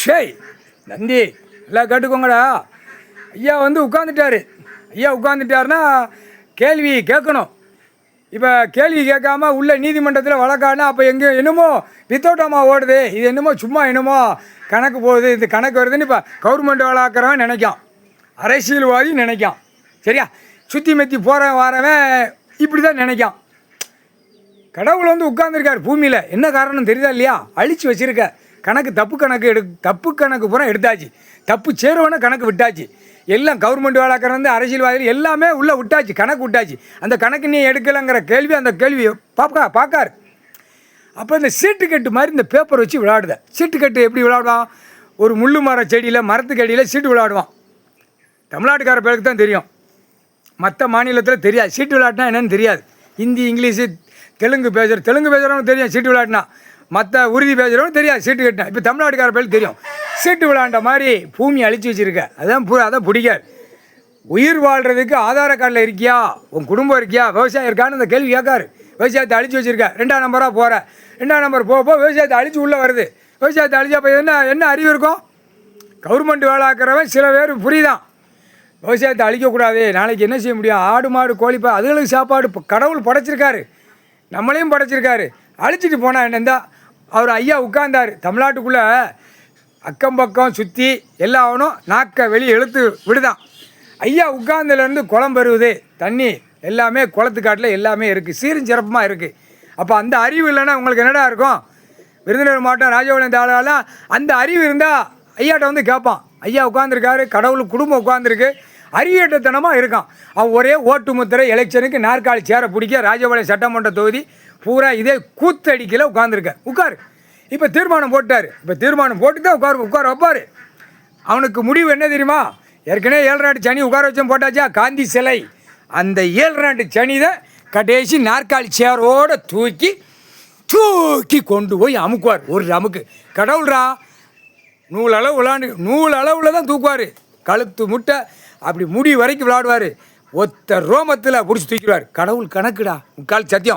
ஷேய் நந்தி எல்லாம் கேட்டுக்கோங்கடா. ஐயா வந்து உட்காந்துட்டாரு. ஐயா உட்காந்துட்டாருன்னா கேள்வி கேட்கணும். இப்போ கேள்வி கேட்காம உள்ள நீதிமன்றத்தில் வழக்கானா அப்போ எங்கே என்னமோ வித்தவுட்டாமா ஓடுது, இது என்னமோ சும்மா என்னமோ கணக்கு போகுது, இது கணக்கு வருதுன்னு இப்போ கவர்மெண்ட் வழக்கிறவன் நினைக்கான், அரசியல்வாதி நினைக்கான். சரியா? சுற்றி மெத்தி போகிறவன் வரவன் இப்படி தான் நினைக்கான். கடவுள் வந்து உட்கார்ந்துருக்கார் பூமியில். என்ன காரணம் தெரியுதா இல்லையா? அழிச்சு வச்சுருக்க கணக்கு தப்பு கணக்கு பூரா எடுத்தாச்சு. தப்பு சேருவன கணக்கு விட்டாச்சு. எல்லாம் கவர்மெண்ட் வேலைக்காரன் வந்து அரசியல்வாதிகள் எல்லாமே உள்ளே விட்டாச்சு, கணக்கு விட்டாச்சு. அந்த கணக்கு நீ எடுக்கலைங்கிற கேள்வி அந்த கேள்வி பார்க்காரு. அப்போ இந்த சீட்டுக்கட்டு மாதிரி இந்த பேப்பர் வச்சு விளையாடுத. சீட்டுக்கட்டு எப்படி விளையாடுவான்? ஒரு முள்ளு மர செடியில் மரத்துக்கு அடியில் சீட்டு விளையாடுவான். தமிழ்நாட்டுக்கார பேருக்கு தான் தெரியும், மற்ற மாநிலத்தில் தெரியாது. சீட்டு விளையாட்டினா என்னென்னு தெரியாது. ஹிந்தி இங்கிலீஷு தெலுங்கு பேசுகிறவங்க தெரியும் சீட்டு விளையாட்டினா. மற்ற உறுதி பேசுகிறவங்க தெரியாது சீட்டு கட்டினா. இப்போ தமிழ்நாட்டுக்கார பேருக்கு தெரியும். சீட்டு விளையாண்ட மாதிரி பூமி அழிச்சு வச்சுருக்க. அதான் பிடிக்காது. உயிர் வாழ்கிறதுக்கு ஆதார கார்டில் இருக்கியா, உன் குடும்பம் இருக்கியா, விவசாயம் இருக்கான்னு அந்த கேள்வி கேட்காரு. விவசாயத்தை அழிச்சு வச்சுருக்க. 2ஆம் நம்பராக போகிற. 2ஆம் நம்பர் போக விவசாயத்தை அழிச்சு உள்ளே வருது. விவசாயத்தை அழிச்சா இப்போ என்ன அறிவு இருக்கும்? கவர்மெண்ட் வேலை ஆக்கிறவன் சில பேர் புரியுதான். விவசாயத்தை அழிக்கக்கூடாது, நாளைக்கு என்ன செய்ய முடியும், ஆடு மாடு கோழிப்பா அதுகளுக்கு சாப்பாடு கடவுள் படைச்சிருக்காரு, நம்மளையும் படைச்சிருக்காரு. அழிச்சிட்டு போனால் என்னந்தா அவர் ஐயா உட்கார்ந்தார். தமிழ்நாட்டுக்குள்ளே அக்கம் பக்கம் சுற்றி எல்லாவனும் நாக்க வெளியே இழுத்து விடுதான். ஐயா உட்கார்ந்துலேருந்து குளம் பெறுவது, தண்ணி எல்லாமே குளத்துக்காட்டில் எல்லாமே இருக்குது, சீரும் சிறப்புமாக இருக்குது. அப்போ அந்த அறிவு இல்லைன்னா உங்களுக்கு என்னடா இருக்கும்? விருதுநகர் மாவட்டம் ராஜபாளையம் தாளாலாம் அந்த அறிவு இருந்தால் ஐயாட்ட வந்து கேட்பான். ஐயா உட்காந்துருக்காரு, கடவுள் குடும்பம் உட்காந்துருக்கு, அறிவியட்டத்தனமாக இருக்கான். அவன் ஒரே ஓட்டு முத்திரை எலெக்ஷனுக்கு நாற்காலி சேர பிடிக்க ராஜபாளையம் சட்டமன்ற தொகுதி பூரா இதே கூத்தடிக்கல உட்காரு. இப்போ தீர்மானம் போட்டார். இப்போ தீர்மானம் போட்டு தான் உட்கார வைப்பார். அவனுக்கு முடிவு என்ன தெரியுமா? ஏற்கனவே 7 நாட்டு சனி உட்கார வச்சோம் போட்டாச்சா, காந்தி சிலை. அந்த 7 நாட்டு சனி தான் கடைசி நாற்காலி சேரோடு தூக்கி கொண்டு போய் அமுக்குவார். ஒரு அமுக்கு கடவுள்ரா. நூல் அளவில் தான் தூக்குவார். கழுத்து முட்டை அப்படி முடி வரைக்கும் விளையாடுவார். ஒத்த ரோமத்தில் பிடிச்சி தூக்கிடுவார். கடவுள் கணக்குடா, முக்கால் சத்தியம்.